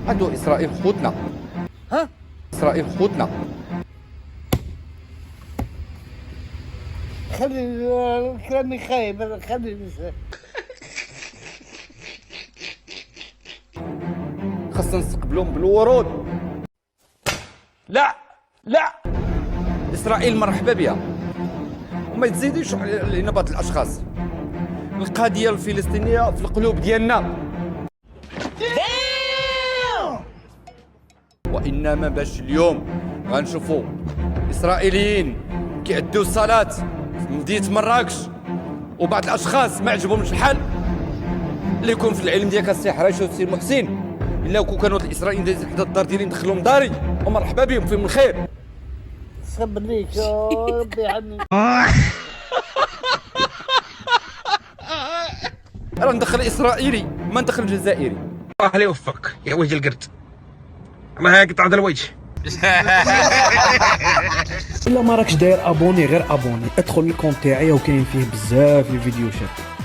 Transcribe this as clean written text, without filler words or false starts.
هادو اسرائيل خوتنا. ها؟ اسرائيل خوتنا. خلي كلامي خايب، خلي خاصنا نستقبلهم بالورود. لا لا، اسرائيل مرحبا بها، وما يتزيدوش علينا بعض الاشخاص. القضيه الفلسطينيه في القلوب ديالنا، وانما باش اليوم غنشوفوا اسرائيليين كيأدوا الصلاه في مدينه مراكش، وبعض الاشخاص ما عجبهمش الحال اللي يكون في العلم ديالك السي حراشي والسي محسن، الا كانوا الاسرائيليين دايزين حدا الدار ديالي ندخلهم داري ومرحبا بهم فيهم الخير. صبر ليك يا ربي يحميك. راه ندخل اسرائيلي ما ندخل جزائري. الله لا يوفقك يا وجه القرد، ما قطع هذا الوجه. الا ما راكش داير ابوني غير ابوني، ادخل الكونت تاعي وكاين فيه بزاف الفيديوهات.